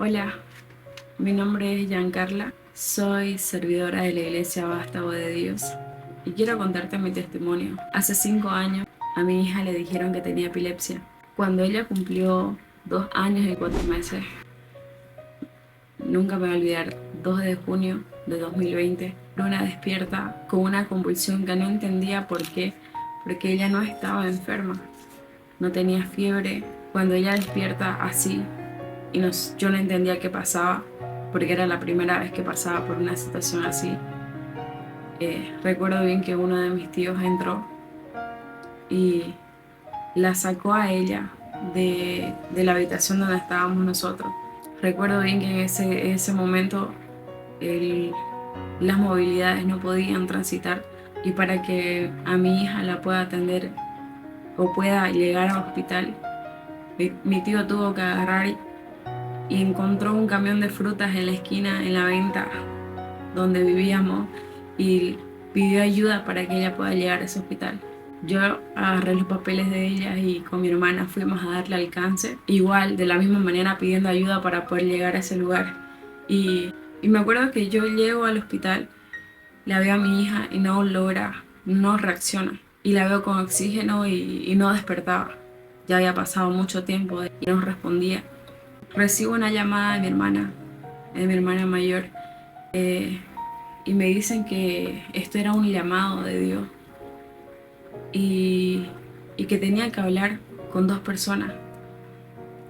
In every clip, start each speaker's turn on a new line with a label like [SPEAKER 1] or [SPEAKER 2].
[SPEAKER 1] Hola, mi nombre es Giancarla, soy servidora de la Iglesia Vástago de Dios y quiero contarte mi testimonio. Hace 5 años a mi hija le dijeron que tenía epilepsia. Cuando ella cumplió 2 años y 4 meses, nunca me voy a olvidar, 2 de junio de 2020, Luna despierta con una convulsión que no entendía por qué, porque ella no estaba enferma, no tenía fiebre. Cuando ella despierta así, yo no entendía qué pasaba, porque era la primera vez que pasaba por una situación así. Recuerdo bien que uno de mis tíos entró y la sacó a ella de la habitación donde estábamos nosotros. Recuerdo bien que en ese momento el- las movilidades no podían transitar, y para que a mi hija la pueda atender o pueda llegar al hospital, mi tío tuvo que agarrar y encontró un camión de frutas en la esquina, en la venta donde vivíamos, y pidió ayuda para que ella pueda llegar a ese hospital. Yo agarré los papeles de ella y con mi hermana fuimos a darle alcance, igual de la misma manera pidiendo ayuda para poder llegar a ese lugar. Y me acuerdo que yo llego al hospital, la veo a mi hija y no reacciona. Y la veo con oxígeno y no despertaba. Ya había pasado mucho tiempo y no respondía. Recibo una llamada de mi hermana mayor, eh, y me dicen que esto era un llamado de Dios, y, y que tenía que hablar con 2 personas,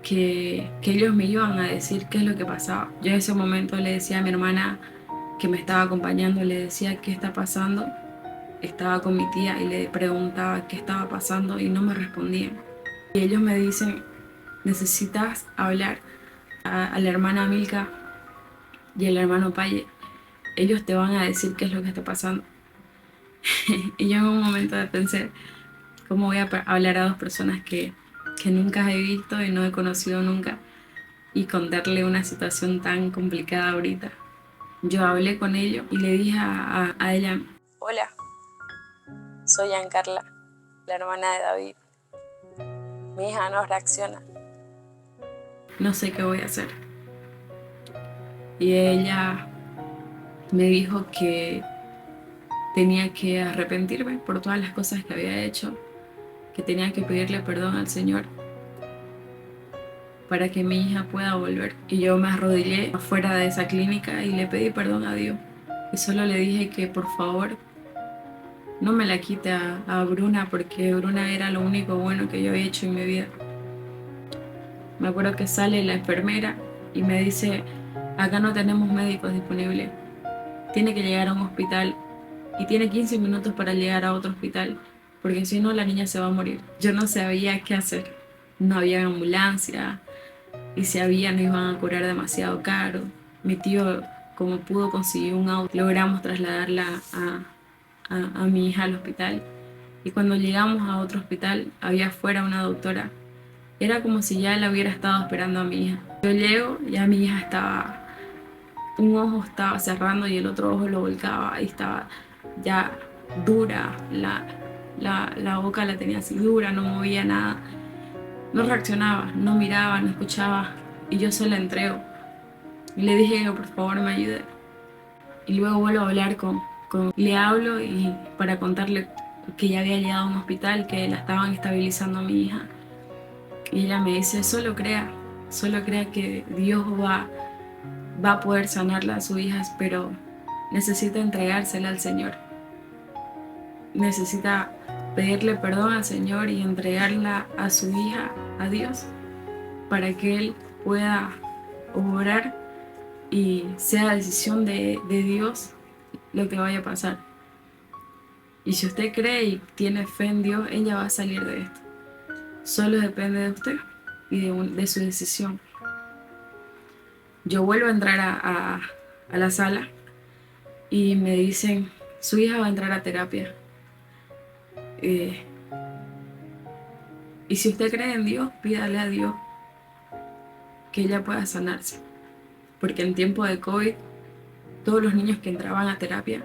[SPEAKER 1] que ellos me iban a decir qué es lo que pasaba. Yo en ese momento le decía a mi hermana que me estaba acompañando, le decía qué está pasando. Estaba con mi tía y le preguntaba qué estaba pasando y no me respondían. Y ellos me dicen, necesitas hablar a la hermana Milka y al hermano Paye. Ellos te van a decir qué es lo que está pasando. Y yo en un momento pensé, ¿cómo voy a hablar a 2 personas que nunca he visto y no he conocido nunca, y contarle una situación tan complicada ahorita? Yo hablé con ellos y le dije a ella, hola, soy Giancarla, la hermana de David. Mi hija no reacciona. No sé qué voy a hacer. Y ella me dijo que tenía que arrepentirme por todas las cosas que había hecho, que tenía que pedirle perdón al Señor para que mi hija pueda volver. Y yo me arrodillé afuera de esa clínica y le pedí perdón a Dios. Y solo le dije que por favor no me la quite a Bruna, porque Bruna era lo único bueno que yo había hecho en mi vida. Me acuerdo que sale la enfermera y me dice, acá no tenemos médicos disponibles, tiene que llegar a un hospital y tiene 15 minutos para llegar a otro hospital, porque si no la niña se va a morir. Yo no sabía qué hacer, no había ambulancia, y si había no iban a cobrar demasiado caro. Mi tío, como pudo, consiguió un auto, logramos trasladarla a mi hija al hospital, y cuando llegamos a otro hospital había afuera una doctora. Era como si ya la hubiera estado esperando a mi hija. Yo llego, ya mi hija estaba, un ojo estaba cerrando y el otro ojo lo volcaba y estaba ya dura, la boca la tenía así dura, no movía nada, no reaccionaba, no miraba, no escuchaba, y yo se la entrego. Y le dije que por favor me ayude. Y luego vuelvo a hablar le hablo y para contarle que ya había llegado a un hospital, que la estaban estabilizando a mi hija. Y ella me dice, solo crea que Dios va a poder sanarla a su hija, pero necesita entregársela al Señor. Necesita pedirle perdón al Señor y entregarla a su hija, a Dios, para que Él pueda obrar y sea decisión de Dios lo que vaya a pasar. Y si usted cree y tiene fe en Dios, ella va a salir de esto. Solo depende de usted y de su decisión. Yo vuelvo a entrar a la sala y me dicen, su hija va a entrar a terapia. Eh, y si usted cree en Dios, pídale a Dios que ella pueda sanarse. Porque en tiempo de COVID, todos los niños que entraban a terapia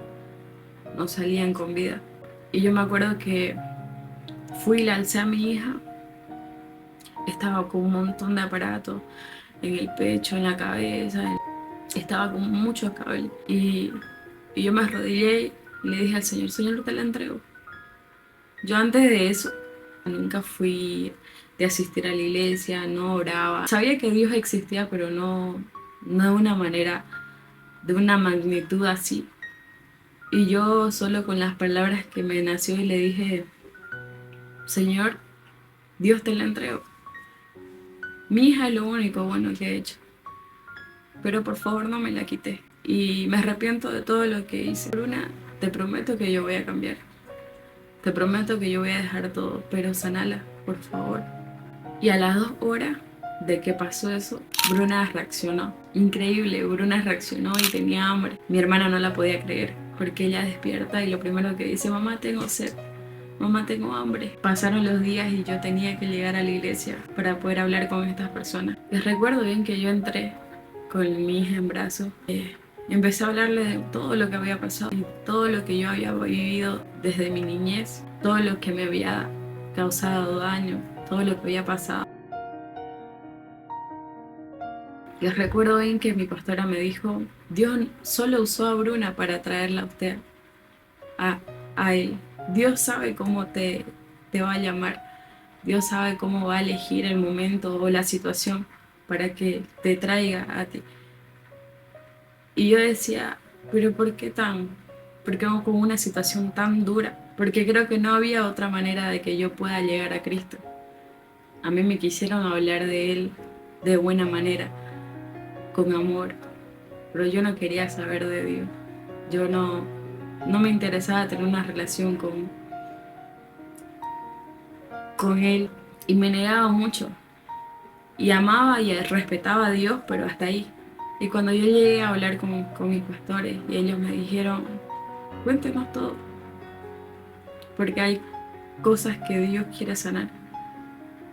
[SPEAKER 1] no salían con vida. Y yo me acuerdo que fui y le alcé a mi hija, estaba con un montón de aparatos, en el pecho, en la cabeza, estaba con mucho cabello. Y yo me arrodillé y le dije al Señor, Señor, te la entrego. Yo antes de eso nunca fui de asistir a la iglesia, no oraba. Sabía que Dios existía, pero no de una manera, de una magnitud así. Y yo solo con las palabras que me nació y le dije, Señor, Dios te la entrego. Mi hija es lo único bueno que he hecho, pero por favor no me la quité. Y me arrepiento de todo lo que hice. Bruna, te prometo que yo voy a cambiar. Te prometo que yo voy a dejar todo, pero sanala, por favor. Y a las 2 horas de que pasó eso, Bruna reaccionó. Increíble, Bruna reaccionó y tenía hambre. Mi hermana no la podía creer, porque ella despierta y lo primero que dice, mamá, tengo sed. Mamá, tengo hambre. Pasaron los días y yo tenía que llegar a la iglesia para poder hablar con estas personas. Les recuerdo bien que yo entré con mi hija en brazos. Empecé a hablarle de todo lo que había pasado y todo lo que yo había vivido desde mi niñez, todo lo que me había causado daño, todo lo que había pasado. Les recuerdo bien que mi pastora me dijo, Dios solo usó a Bruna para traerla a usted, a él. Dios sabe cómo te va a llamar. Dios sabe cómo va a elegir el momento o la situación para que te traiga a ti. Y yo decía, pero ¿por qué con una situación tan dura? Porque creo que no había otra manera de que yo pueda llegar a Cristo. A mí me quisieron hablar de Él de buena manera, con amor, pero yo no quería saber de Dios. Yo no me interesaba tener una relación con Él y me negaba mucho. Y amaba y respetaba a Dios, pero hasta ahí. Y cuando yo llegué a hablar con mis pastores y ellos me dijeron, cuéntenos todo, porque hay cosas que Dios quiere sanar.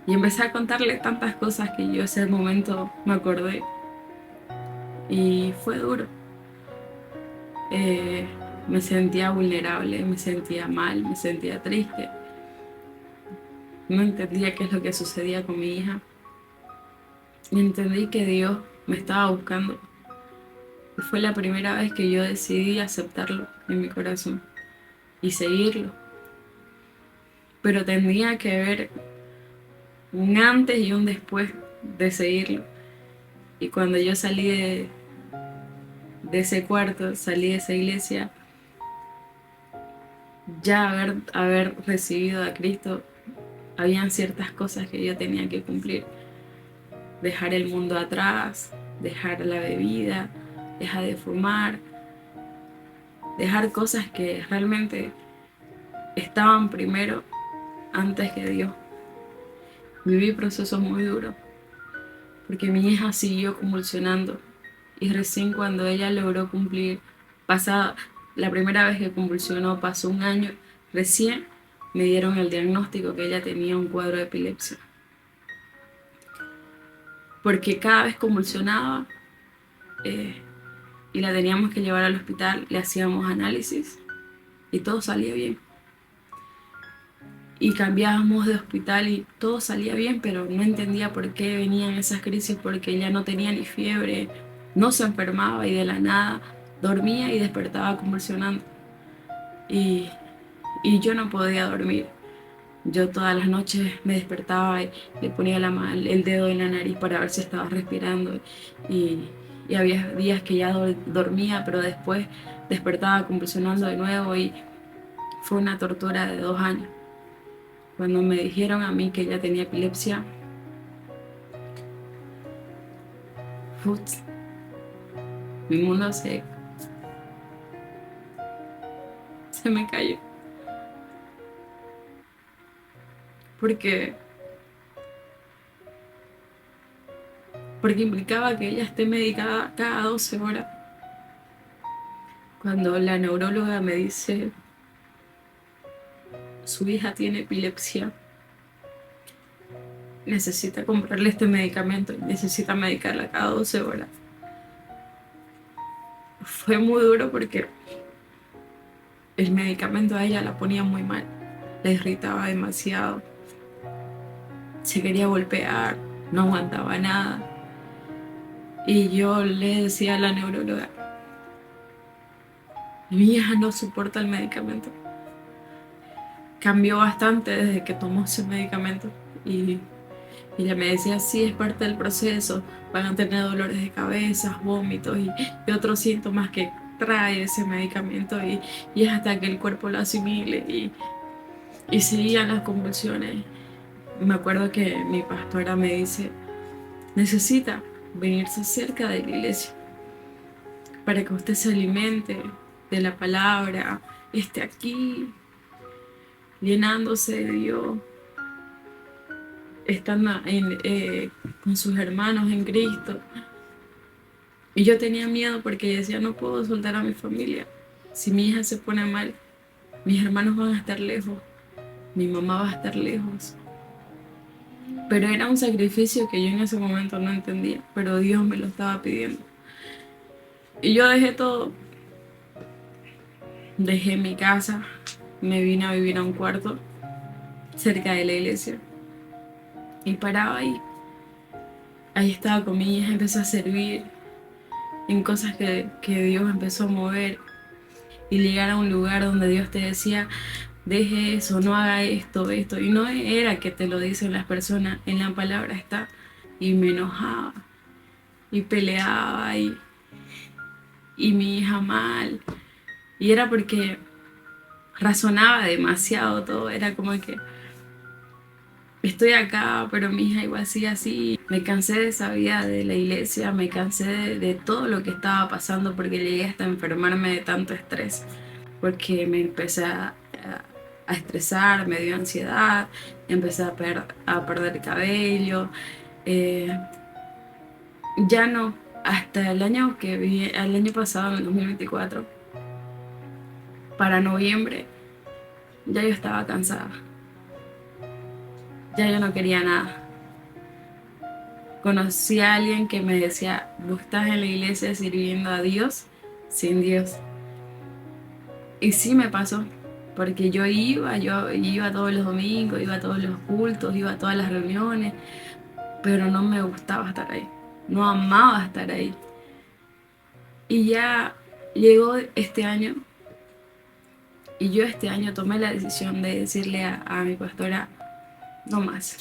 [SPEAKER 1] Y empecé a contarles tantas cosas que yo ese momento me acordé. Y fue duro. Me sentía vulnerable, me sentía mal, me sentía triste. No entendía qué es lo que sucedía con mi hija. Y entendí que Dios me estaba buscando. Y fue la primera vez que yo decidí aceptarlo en mi corazón y seguirlo. Pero tendría que haber un antes y un después de seguirlo. Y cuando yo salí de ese cuarto, salí de esa iglesia, ya haber recibido a Cristo, habían ciertas cosas que yo tenía que cumplir. Dejar el mundo atrás, dejar la bebida, dejar de fumar, dejar cosas que realmente estaban primero antes que Dios. Viví procesos muy duros, porque mi hija siguió convulsionando y recién cuando ella logró cumplir, pasada la primera vez que convulsionó, pasó un año, recién me dieron el diagnóstico que ella tenía un cuadro de epilepsia. Porque cada vez convulsionaba y la teníamos que llevar al hospital, le hacíamos análisis y todo salía bien. Y cambiábamos de hospital y todo salía bien, pero no entendía por qué venían esas crisis, porque ella no tenía ni fiebre, no se enfermaba y de la nada dormía y despertaba convulsionando. Y, y yo no podía dormir. Yo todas las noches me despertaba y le ponía el dedo en la nariz para ver si estaba respirando. Y había días que ya dormía, pero después despertaba convulsionando de nuevo y fue una tortura de 2 años. Cuando me dijeron a mí que ella tenía epilepsia, mi mundo se me cayó. Porque implicaba que ella esté medicada cada 12 horas. Cuando la neuróloga me dice, su hija tiene epilepsia, necesita comprarle este medicamento, necesita medicarla cada 12 horas. Fue muy duro porque el medicamento a ella la ponía muy mal, la irritaba demasiado, se quería golpear, no aguantaba nada. Y yo le decía a la neuróloga, mi hija no soporta el medicamento. Cambió bastante desde que tomó ese medicamento. Y ella me decía, sí, es parte del proceso, van a tener dolores de cabeza, vómitos y otros síntomas que trae ese medicamento y es hasta que el cuerpo lo asimile y seguían las convulsiones. Me acuerdo que mi pastora me dice, necesita venirse cerca de la iglesia para que usted se alimente de la palabra, esté aquí llenándose de Dios, estando con sus hermanos en Cristo. Y yo tenía miedo porque decía, no puedo soltar a mi familia. Si mi hija se pone mal, mis hermanos van a estar lejos, mi mamá va a estar lejos. Pero era un sacrificio que yo en ese momento no entendía, pero Dios me lo estaba pidiendo. Y yo dejé todo. Dejé mi casa, me vine a vivir a un cuarto cerca de la iglesia. Y paraba ahí. Ahí estaba con mi hija, empecé a servir en cosas que Dios empezó a mover. Y llegar a un lugar donde Dios te decía, deje eso, no haga esto, esto. Y no era que te lo dicen las personas, en la palabra está. Y me enojaba, y peleaba, y mi hija mal. Y era porque razonaba demasiado todo, era como que estoy acá, pero mi hija igual sigue así. Me cansé de esa vida de la iglesia, me cansé de todo lo que estaba pasando porque llegué hasta enfermarme de tanto estrés, porque me empecé a estresar, me dio ansiedad, empecé a perder cabello. eh, ya no, hasta el año el año pasado, en el 2024, para noviembre, ya yo estaba cansada, ya yo no quería nada. Conocí a alguien que me decía, vos estás en la iglesia sirviendo a Dios sin Dios. Y sí me pasó, porque yo iba todos los domingos, iba a todos los cultos, iba a todas las reuniones, pero no me gustaba estar ahí, no amaba estar ahí. Y ya llegó este año, y yo este año tomé la decisión de decirle a mi pastora, no más,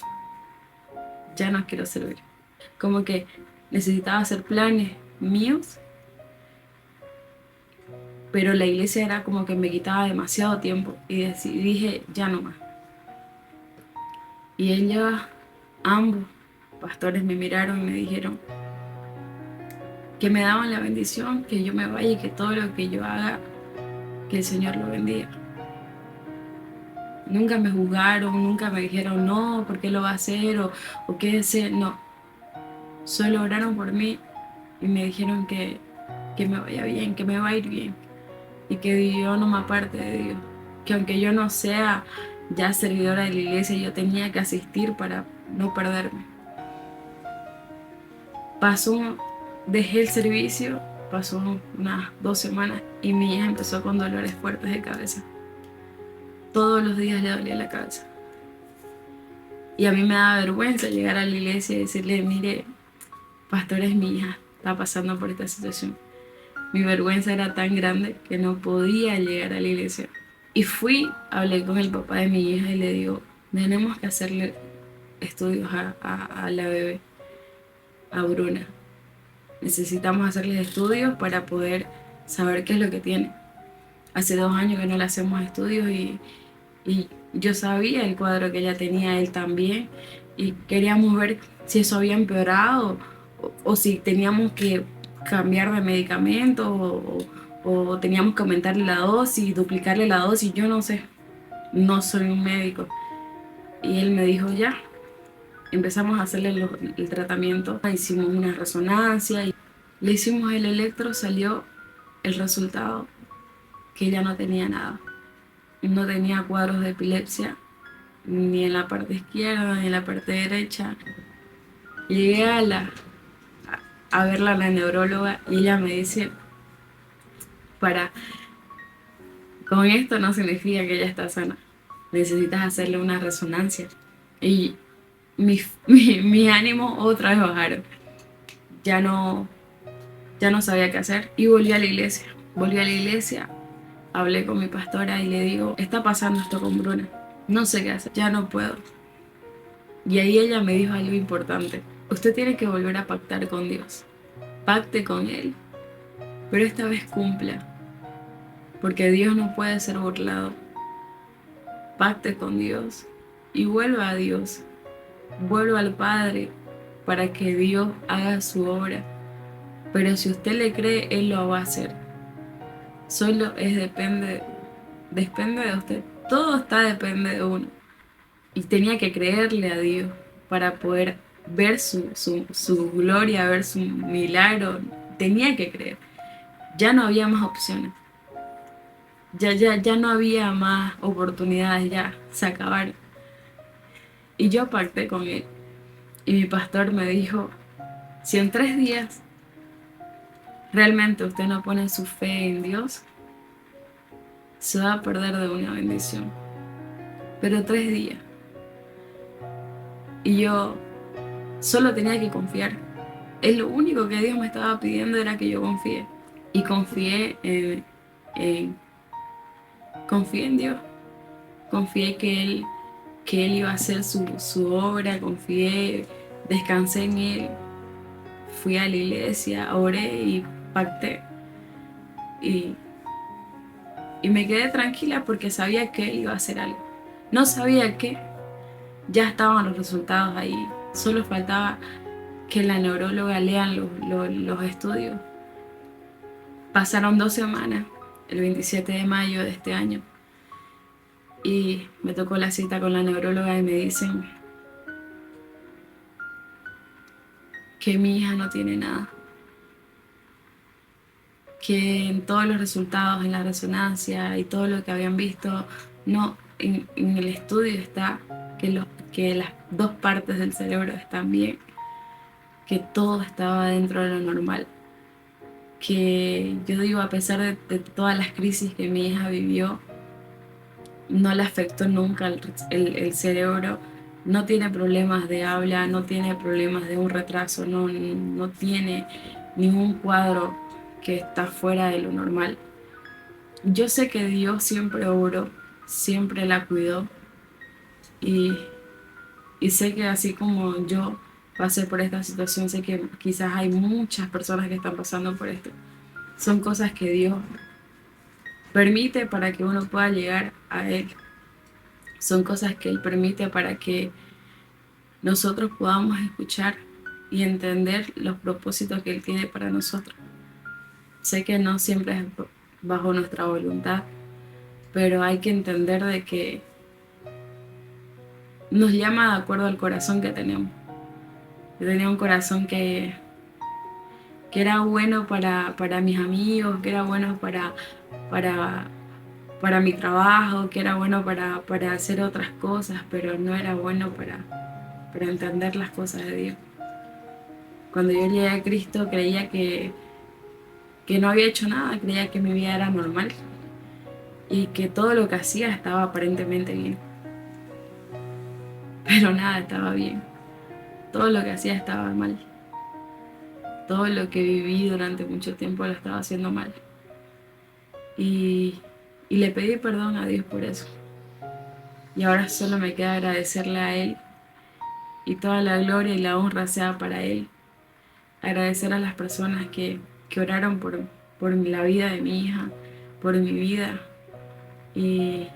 [SPEAKER 1] ya no quiero servir. Como que necesitaba hacer planes míos, pero la iglesia era como que me quitaba demasiado tiempo y dije, ya no más. Y ambos pastores me miraron y me dijeron que me daban la bendición, que yo me vaya y que todo lo que yo haga, que el Señor lo bendiga. Nunca me juzgaron, nunca me dijeron, no, ¿por qué lo va a hacer? O quédese, no. Solo oraron por mí y me dijeron que me vaya bien, que me va a ir bien. Y que yo no me aparte de Dios. Que aunque yo no sea ya servidora de la iglesia, yo tenía que asistir para no perderme. Dejé el servicio, pasó unas 2 semanas y mi hija empezó con dolores fuertes de cabeza. Todos los días le dolía la cabeza. Y a mí me daba vergüenza llegar a la iglesia y decirle, mire, pastor, es mi hija, está pasando por esta situación. Mi vergüenza era tan grande que no podía llegar a la iglesia. Y hablé con el papá de mi hija y le digo, tenemos que hacerle estudios a la bebé, a Bruna. Necesitamos hacerle estudios para poder saber qué es lo que tiene. Hace 2 años que no le hacemos estudios y yo sabía el cuadro que ella tenía, él también, y queríamos ver si eso había empeorado o si teníamos que cambiar de medicamento o teníamos que aumentarle la dosis, duplicarle la dosis, yo no sé, no soy un médico. Y él me dijo ya, empezamos a hacerle el tratamiento, hicimos una resonancia, y le hicimos el electro, salió el resultado que ella no tenía nada, no tenía cuadros de epilepsia, ni en la parte izquierda, ni en la parte derecha. Llegué a verla a la neuróloga y ella me dice, con esto no significa que ella está sana, necesitas hacerle una resonancia. Y mis ánimos otra vez bajaron. ya no, ya no sabía qué hacer y volví a la iglesia. Volví a la iglesia, hablé con mi pastora y le digo, está pasando esto con Bruna, no sé qué hacer, ya no puedo. Y ahí ella me dijo algo importante, usted tiene que volver a pactar con Dios, pacte con Él, pero esta vez cumpla, porque Dios no puede ser burlado. Pacte con Dios y vuelva a Dios, vuelva al Padre para que Dios haga su obra. Pero si usted le cree, Él lo va a hacer. Solo depende de usted. Todo depende de uno. Y tenía que creerle a Dios para poder ver su gloria, ver su milagro. Tenía que creer. Ya no había más opciones. Ya no había más oportunidades, ya se acabaron. Y yo pacté con Él. Y mi pastor me dijo, si en 3 días realmente usted no pone su fe en Dios, se va a perder de una bendición. Pero 3 días. Y yo solo tenía que confiar. Es lo único que Dios me estaba pidiendo era que yo confíe. Y en- confié en Dios. Confié que Él iba a hacer su obra. Confié, descansé en Él. Fui a la iglesia, oré y pacté. Y, y me quedé tranquila porque sabía que Él iba a hacer algo. No sabía qué, ya estaban los resultados ahí. Solo faltaba que la neuróloga lean los estudios. Pasaron 2 semanas, el 27 de mayo de este año, y me tocó la cita con la neuróloga y me dicen que mi hija no tiene nada, que en todos los resultados, en la resonancia y todo lo que habían visto, no, en el estudio está que las 2 partes del cerebro están bien, que todo estaba dentro de lo normal. Que yo digo, a pesar de todas las crisis que mi hija vivió, no le afectó nunca el cerebro, no tiene problemas de habla, no tiene problemas de un retraso, no tiene ningún cuadro que está fuera de lo normal. Yo sé que Dios siempre obró, siempre la cuidó y, y sé que así como yo pasé por esta situación, sé que quizás hay muchas personas que están pasando por esto. Son cosas que Dios permite para que uno pueda llegar a Él. Son cosas que Él permite para que nosotros podamos escuchar y entender los propósitos que Él tiene para nosotros. Sé que no siempre es bajo nuestra voluntad, pero hay que entender de que nos llama de acuerdo al corazón que tenemos. Yo tenía un corazón que era bueno para mis amigos, que era bueno para, para mi trabajo, que era bueno para hacer otras cosas, pero no era bueno para entender las cosas de Dios. Cuando yo llegué a Cristo creía que no había hecho nada, creía que mi vida era normal y que todo lo que hacía estaba aparentemente bien. Pero nada estaba bien, todo lo que hacía estaba mal, todo lo que viví durante mucho tiempo lo estaba haciendo mal. Y, y le pedí perdón a Dios por eso. Y ahora solo me queda agradecerle a Él y toda la gloria y la honra sea para Él. Agradecer a las personas que oraron por la vida de mi hija, por mi vida. Y,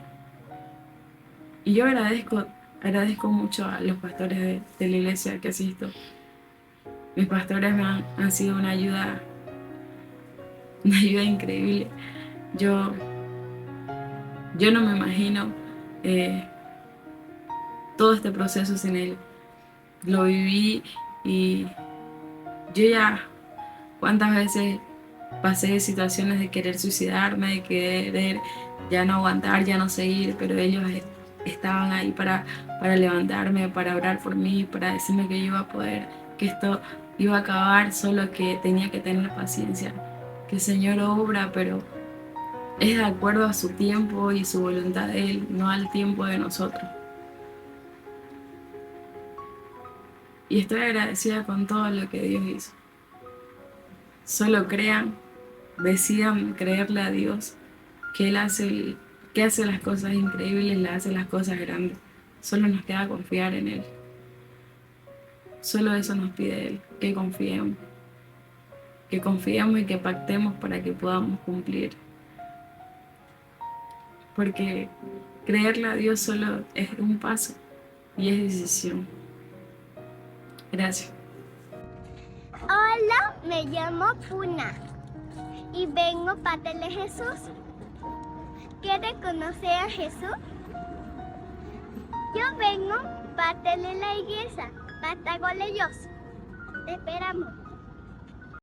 [SPEAKER 1] y yo agradezco mucho a los pastores de la iglesia que asisto. Mis pastores han sido una ayuda increíble. Yo, yo no me imagino eh, todo este proceso sin ellos. Lo viví y yo ya cuántas veces pasé situaciones de querer suicidarme, de querer ya no aguantar, ya no seguir, pero ellos estaban ahí para levantarme, para orar por mí, para decirme que yo iba a poder, que esto iba a acabar, solo que tenía que tener paciencia, que el Señor obra, pero es de acuerdo a su tiempo y su voluntad de Él, no al tiempo de nosotros. Y estoy agradecida con todo lo que Dios hizo. Solo crean, decidan creerle a Dios, que Él que hace las cosas increíbles, le hace las cosas grandes. Solo nos queda confiar en Él. Solo eso nos pide Él, que confiemos. Que confiemos y que pactemos para que podamos cumplir. Porque creerle a Dios solo es un paso y es decisión. Gracias.
[SPEAKER 2] Hola, me llamo Puna y vengo para darle Jesús. ¿Quiere conocer a Jesús? Yo vengo para darle la iglesia, para estar con ellos. Te esperamos.